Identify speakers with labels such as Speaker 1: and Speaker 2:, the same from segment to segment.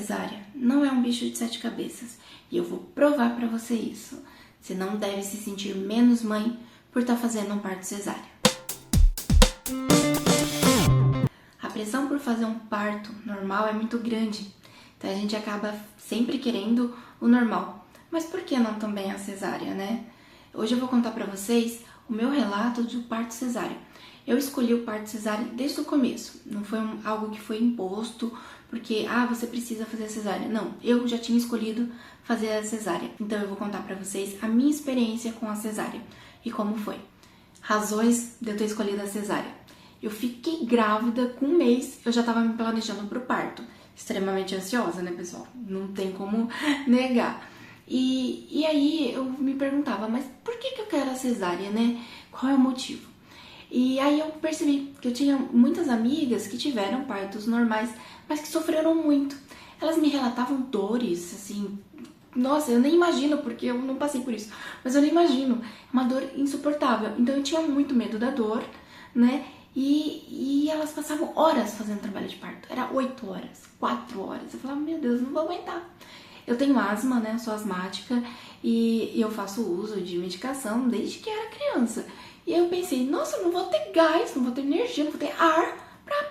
Speaker 1: cesárea não é um bicho de 7 cabeças e eu vou provar pra você isso. Você não deve se sentir menos mãe por estar fazendo um parto cesárea. A pressão por fazer um parto normal é muito grande, então a gente acaba sempre querendo o normal. Mas por que não também a cesárea, né? Hoje eu vou contar pra vocês o meu relato de parto cesárea. Eu escolhi o parto cesárea desde o começo, não foi algo que foi imposto, porque, você precisa fazer a cesárea. Não, eu já tinha escolhido fazer a cesárea. Então eu vou contar pra vocês a minha experiência com a cesárea e como foi. Razões de eu ter escolhido a cesárea. Eu fiquei grávida com 1 mês, eu já tava me planejando pro parto. Extremamente ansiosa, né, pessoal? Não tem como negar. E aí eu me perguntava, mas por que eu quero a cesárea, né? Qual é o motivo? E aí eu percebi que eu tinha muitas amigas que tiveram partos normais, mas que sofreram muito. Elas me relatavam dores, assim, nossa, eu nem imagino, porque eu não passei por isso, mas eu nem imagino, uma dor insuportável. Então eu tinha muito medo da dor, né? E elas passavam horas fazendo trabalho de parto, era 8 horas, 4 horas. Eu falava, meu Deus, não vou aguentar. Eu tenho asma, né? Sou asmática e eu faço uso de medicação desde que era criança. E eu pensei, nossa, eu não vou ter gás, não vou ter energia, não vou ter ar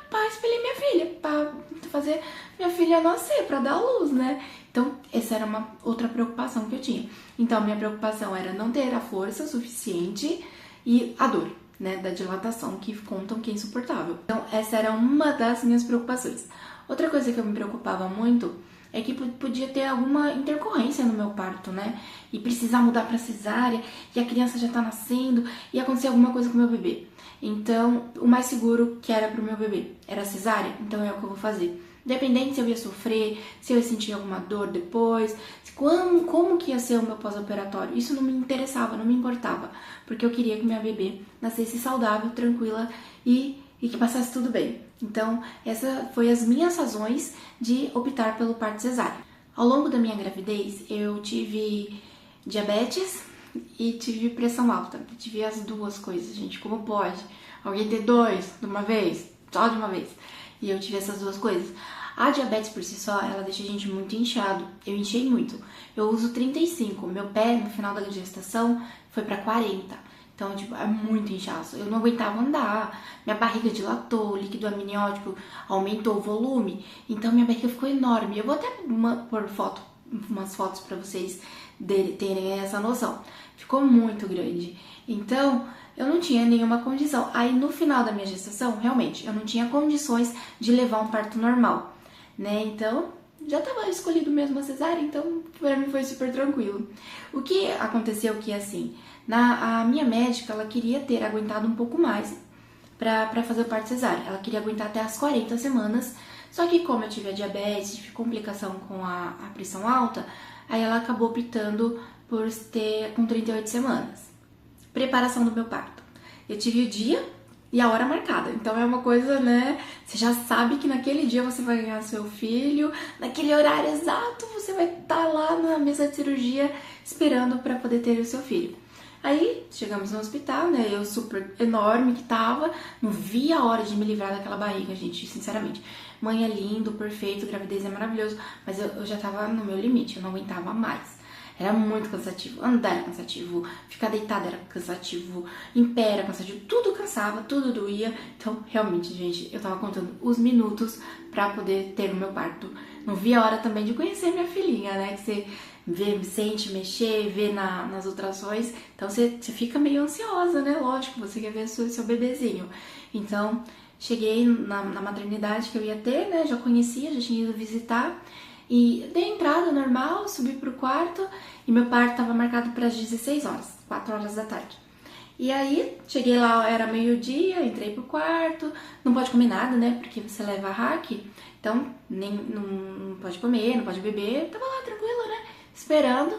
Speaker 1: pra expelir minha filha, pra fazer minha filha nascer, pra dar luz, né? Então, essa era uma outra preocupação que eu tinha. Então, minha preocupação era não ter a força suficiente e a dor, né? Da dilatação, que contam que é insuportável. Então, essa era uma das minhas preocupações. Outra coisa que eu me preocupava muito é que podia ter alguma intercorrência no meu parto, né? E precisar mudar pra cesárea, e a criança já tá nascendo, e acontecer alguma coisa com o meu bebê. Então, o mais seguro que era pro meu bebê era a cesárea, então é o que eu vou fazer. Independente se eu ia sofrer, se eu ia sentir alguma dor depois, como que ia ser o meu pós-operatório, isso não me interessava, não me importava, porque eu queria que minha bebê nascesse saudável, tranquila e que passasse tudo bem. Então, essas foram as minhas razões de optar pelo parto cesárea. Ao longo da minha gravidez, eu tive diabetes e tive pressão alta. Eu tive as duas coisas, gente. Como pode? Alguém ter 2 de uma vez? Só de uma vez. E eu tive essas duas coisas. A diabetes por si só, ela deixa a gente muito inchado. Eu inchei muito. Eu uso 35. Meu pé, no final da gestação, foi pra 40. Então, é muito inchaço. Eu não aguentava andar, minha barriga dilatou, o líquido amniótico aumentou o volume, então minha barriga ficou enorme. Eu vou até pôr umas fotos pra vocês terem essa noção. Ficou muito grande. Então, eu não tinha nenhuma condição. Aí, no final da minha gestação, realmente, eu não tinha condições de levar um parto normal, né? Então, já estava escolhido mesmo a cesárea, então pra mim foi super tranquilo. O que aconteceu que, assim, a minha médica, ela queria ter aguentado um pouco mais pra fazer o parto cesárea. Ela queria aguentar até as 40 semanas, só que como eu tive a diabetes, tive complicação com a pressão alta, aí ela acabou optando por ter com 38 semanas. Preparação do meu parto. Eu tive o dia e a hora marcada. Então é uma coisa, né? Você já sabe que naquele dia você vai ganhar seu filho, naquele horário exato você vai estar lá na mesa de cirurgia esperando para poder ter o seu filho. Aí chegamos no hospital, né? Eu super enorme que tava, não vi a hora de me livrar daquela barriga, gente, sinceramente. Mãe é lindo, perfeito, gravidez é maravilhoso, mas eu já tava no meu limite, eu não aguentava mais. Era muito cansativo, andar era cansativo, ficar deitada era cansativo, em pé era cansativo, tudo cansava, tudo doía. Então, realmente, gente, eu tava contando os minutos pra poder ter o meu parto. Não vi a hora também de conhecer minha filhinha, né? Que você vê, sente, mexer, vê nas ultrassons. Então, você fica meio ansiosa, né? Lógico, você quer ver o seu bebezinho. Então, cheguei na maternidade que eu ia ter, né? Já conhecia, já tinha ido visitar. E dei entrada normal, subi pro quarto e meu parto estava marcado para as 16 horas, 4 horas da tarde. E aí, cheguei lá, era meio-dia, entrei pro quarto, não pode comer nada, né, porque você leva a hack, então não pode comer, não pode beber, tava lá tranquila, né, esperando.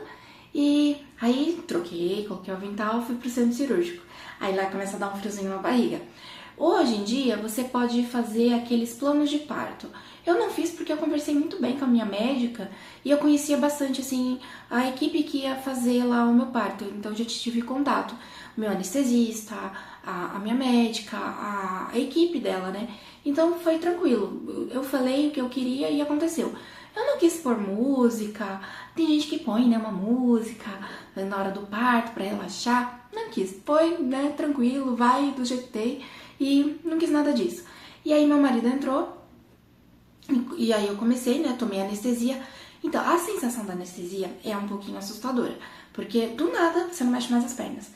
Speaker 1: E aí, troquei, coloquei o avental, fui pro centro cirúrgico. Aí lá começa a dar um friozinho na barriga. Hoje em dia, você pode fazer aqueles planos de parto. Eu não fiz porque eu conversei muito bem com a minha médica e eu conhecia bastante, assim, a equipe que ia fazer lá o meu parto. Então, já tive contato. O meu anestesista, a minha médica, a equipe dela, né? Então, foi tranquilo. Eu falei o que eu queria e aconteceu. Eu não quis pôr música, tem gente que põe, né, uma música na hora do parto pra relaxar. Não quis, foi, né, tranquilo, vai do jeito que tem e não quis nada disso. E aí meu marido entrou e aí eu comecei, né, tomei anestesia. Então, a sensação da anestesia é um pouquinho assustadora, porque do nada você não mexe mais as pernas.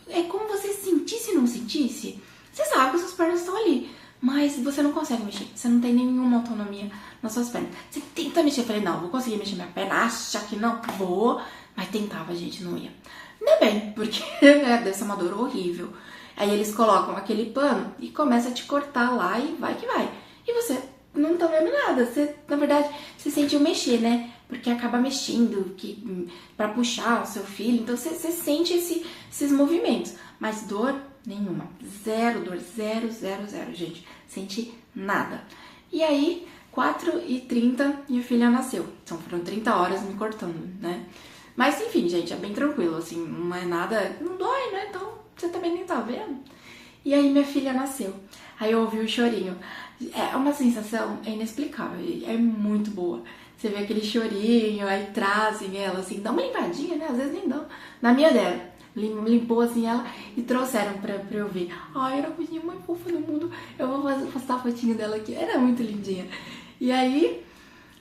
Speaker 1: É como você sentisse e não sentisse. Você sabe que suas pernas estão ali, mas você não consegue mexer. Você não tem nenhuma autonomia nas suas pernas. Você tenta mexer. Eu falei, não, vou conseguir mexer minha perna. Acha que não? Vou. Mas tentava, gente, não ia. Ainda bem, porque deve ser uma dor horrível. Aí eles colocam aquele pano e começa a te cortar lá e vai que vai. E você não tá vendo nada. Você, na verdade, você sentiu mexer, né? Porque acaba mexendo pra puxar o seu filho. Então você sente esses movimentos. Mas dor nenhuma. Zero dor. Zero, zero, zero, gente. Sente nada. E aí, 4h30, minha filha nasceu. Então foram 30 horas me cortando, né? Mas enfim, gente, é bem tranquilo, assim, não é nada, não dói, né? Então você também nem tá vendo. E aí minha filha nasceu. Aí eu ouvi o chorinho. É uma sensação inexplicável, é muito boa. Você vê aquele chorinho, aí trazem ela, assim, dá uma limpadinha, né? Às vezes nem dão. Na minha dela, limpou assim ela e trouxeram pra eu ver. Ai, era a coisinha mais fofa do mundo. Eu vou postar a fotinha dela aqui. Era muito lindinha. E aí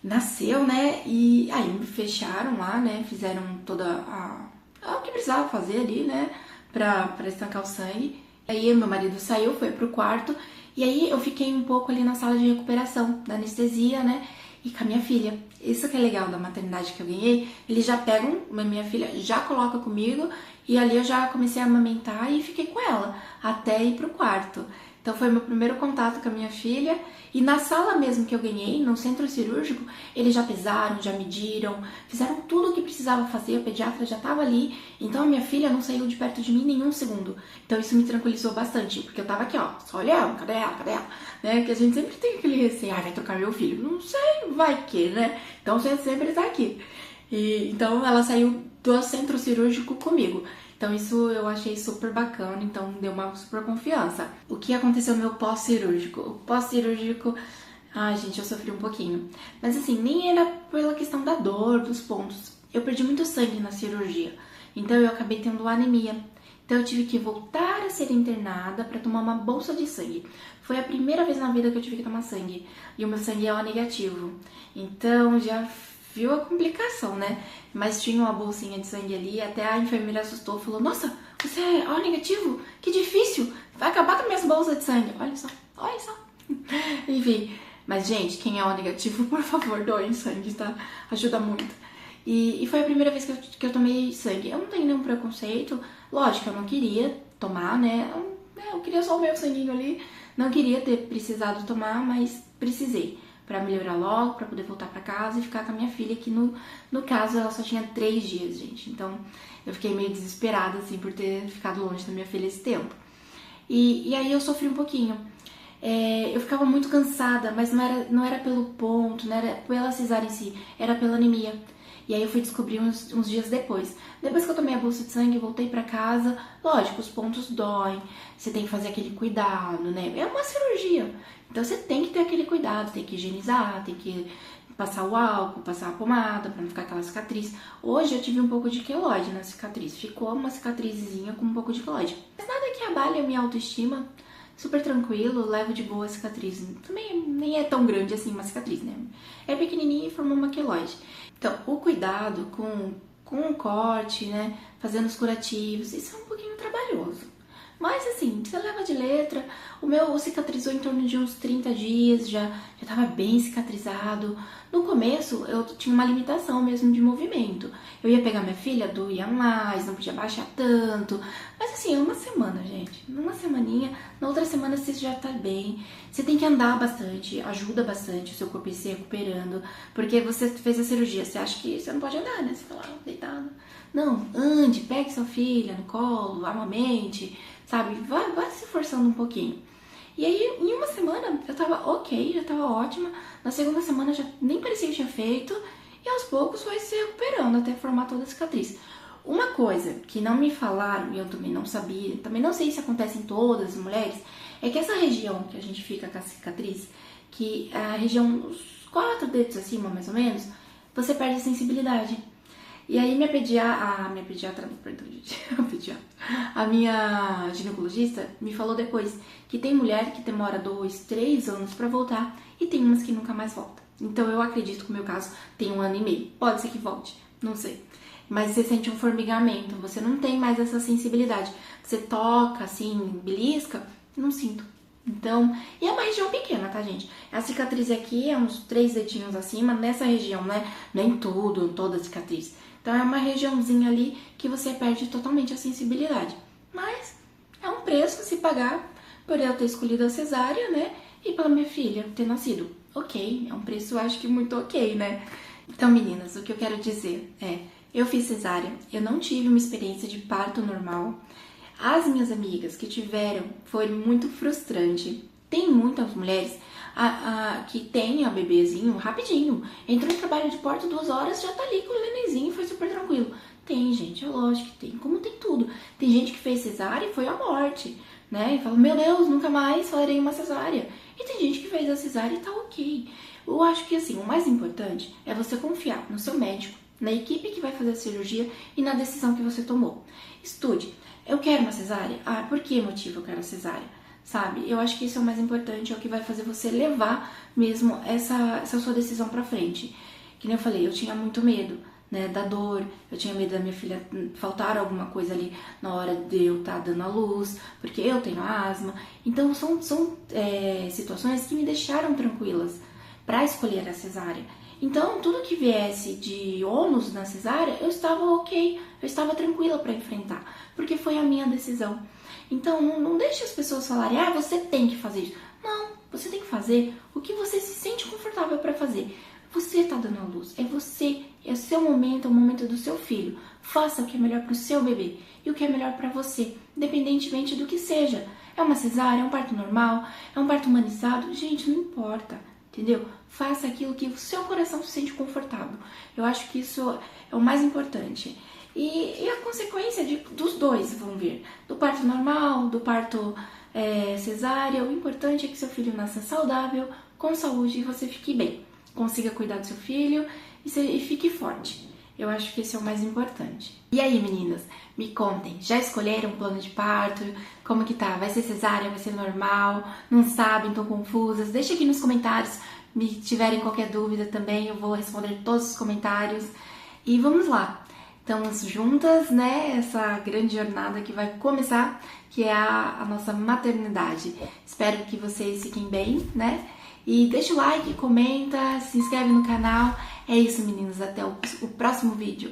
Speaker 1: nasceu, né? E aí me fecharam lá, né? Fizeram toda o que precisava fazer ali, né? Pra estancar o sangue. Aí meu marido saiu, foi pro quarto. E aí eu fiquei um pouco ali na sala de recuperação da anestesia, né? E com a minha filha. Isso que é legal da maternidade que eu ganhei. Eles já pegam, minha filha já coloca comigo. E ali eu já comecei a amamentar e fiquei com ela até ir pro quarto. Então foi meu primeiro contato com a minha filha. E na sala mesmo que eu ganhei, no centro cirúrgico, eles já pesaram, já mediram, fizeram tudo o que precisava fazer, o pediatra já estava ali. Então a minha filha não saiu de perto de mim nenhum segundo. Então isso me tranquilizou bastante, porque eu tava aqui, ó, só olhando, cadê ela, cadê ela? Né? Que a gente sempre tem aquele receio, vai trocar meu filho. Não sei, vai que, né? Então você sempre tá aqui. E, então ela saiu do centro cirúrgico comigo. Então isso eu achei super bacana, então deu uma super confiança. O que aconteceu no meu pós-cirúrgico? O pós-cirúrgico, ai gente, eu sofri um pouquinho. Mas assim, nem era pela questão da dor, dos pontos. Eu perdi muito sangue na cirurgia, então eu acabei tendo anemia. Então eu tive que voltar a ser internada para tomar uma bolsa de sangue. Foi a primeira vez na vida que eu tive que tomar sangue. E o meu sangue é O negativo. Então já viu a complicação, né? Mas tinha uma bolsinha de sangue ali, até a enfermeira assustou, falou, nossa, você é O negativo? Que difícil, vai acabar com minhas bolsas de sangue. Olha só, olha só. Enfim, mas gente, quem é O negativo, por favor, doem sangue, tá? Ajuda muito. E foi a primeira vez que eu tomei sangue. Eu não tenho nenhum preconceito, lógico, eu não queria tomar, né? Eu queria só o meu sanguinho ali, não queria ter precisado tomar, mas precisei. Pra melhorar logo, pra poder voltar pra casa e ficar com a minha filha, que no caso ela só tinha 3 dias, gente. Então eu fiquei meio desesperada, assim, por ter ficado longe da minha filha esse tempo. E aí eu sofri um pouquinho. Eu ficava muito cansada, mas não era pelo ponto, não era pela cesárea em si, era pela anemia. E aí eu fui descobrir uns dias depois. Depois que eu tomei a bolsa de sangue, voltei pra casa. Lógico, os pontos doem, você tem que fazer aquele cuidado, né? É uma cirurgia. Então você tem que ter aquele cuidado, tem que higienizar, tem que passar o álcool, passar a pomada pra não ficar aquela cicatriz. Hoje eu tive um pouco de queloide na cicatriz. Ficou uma cicatrizinha com um pouco de queloide. Mas nada que abale a minha autoestima. Super tranquilo, levo de boa a cicatriz. Também nem é tão grande assim uma cicatriz, né? É pequenininha e formou uma queloide. Então, o cuidado com o corte, né? Fazendo os curativos, isso é um pouquinho trabalhoso. Mas assim, você leva de letra. O meu cicatrizou em torno de uns 30 dias, já tava bem cicatrizado. No começo, eu tinha uma limitação mesmo de movimento. Eu ia pegar minha filha, doía mais, não podia baixar tanto. Mas assim, uma semana, gente. Numa semaninha, na outra semana você já tá bem. Você tem que andar bastante, ajuda bastante o seu corpo a ir se recuperando. Porque você fez a cirurgia, você acha que você não pode andar, né? Você tá lá, deitado. Não, ande, pegue sua filha no colo, amamente, sabe? Vai se forçando um pouquinho. E aí, em uma semana, eu tava ok, já tava ótima. Na segunda semana, já nem parecia que tinha feito. E aos poucos foi se recuperando até formar toda a cicatriz. Uma coisa que não me falaram, e eu também não sabia, também não sei se acontece em todas as mulheres, é que essa região que a gente fica com a cicatriz, que é a região 4 dedos acima, mais ou menos, você perde a sensibilidade. E aí a minha ginecologista me falou depois que tem mulher que demora 2, 3 anos pra voltar e tem umas que nunca mais volta. Então eu acredito que o meu caso tem 1 ano e meio. Pode ser que volte, não sei. Mas você sente um formigamento, você não tem mais essa sensibilidade. Você toca assim, belisca, não sinto. Então, e é uma região pequena, tá, gente? A cicatriz aqui é uns 3 dedinhos acima, nessa região, né? Nem tudo, toda a cicatriz. Então, é uma regiãozinha ali que você perde totalmente a sensibilidade. Mas, é um preço a se pagar por eu ter escolhido a cesárea, né? E pela minha filha ter nascido. Ok, é um preço, eu acho que muito ok, né? Então, meninas, o que eu quero dizer é... Eu fiz cesárea, eu não tive uma experiência de parto normal. As minhas amigas que tiveram foi muito frustrante. Tem muitas mulheres que têm a bebezinho rapidinho. Entrou no trabalho de parto 2 horas, já tá ali com o nenenzinho, foi super tranquilo. Tem, gente, é lógico que tem, como tem tudo. Tem gente que fez cesárea e foi à morte, né? E fala, meu Deus, nunca mais farei uma cesárea. E tem gente que fez a cesárea e tá ok. Eu acho que, assim, o mais importante é você confiar no seu médico, na equipe que vai fazer a cirurgia e na decisão que você tomou. Estude. Eu quero uma cesárea? Ah, por que motivo eu quero a cesárea? Sabe? Eu acho que isso é o mais importante, é o que vai fazer você levar mesmo essa sua decisão pra frente. Que nem eu falei, eu tinha muito medo, né, da dor, eu tinha medo da minha filha faltar alguma coisa ali na hora de eu estar dando a luz, porque eu tenho asma. Então são situações que me deixaram tranquilas pra escolher a cesárea. Então, tudo que viesse de ônus na cesárea, eu estava ok, eu estava tranquila para enfrentar, porque foi a minha decisão. Então, não deixe as pessoas falarem, ah, você tem que fazer isso. Não, você tem que fazer o que você se sente confortável para fazer. Você está dando a luz, é você, é o seu momento, é o momento do seu filho. Faça o que é melhor para o seu bebê e o que é melhor para você, independentemente do que seja. É uma cesárea, é um parto normal, é um parto humanizado, gente, não importa. Entendeu? Faça aquilo que o seu coração se sente confortável. Eu acho que isso é o mais importante. E a consequência dos dois vão vir. Do parto normal, do parto cesárea. O importante é que seu filho nasça saudável, com saúde e você fique bem. Consiga cuidar do seu filho e fique forte. Eu acho que esse é o mais importante. E aí, meninas, me contem, já escolheram um plano de parto? Como que tá? Vai ser cesárea? Vai ser normal? Não sabem? Estão confusas? Deixa aqui nos comentários. Me tiverem qualquer dúvida também, eu vou responder todos os comentários. E vamos lá. Estamos juntas, né? Essa grande jornada que vai começar, que é a nossa maternidade. Espero que vocês fiquem bem, né? E deixa o like, comenta, se inscreve no canal. É isso, meninas. Até o próximo vídeo.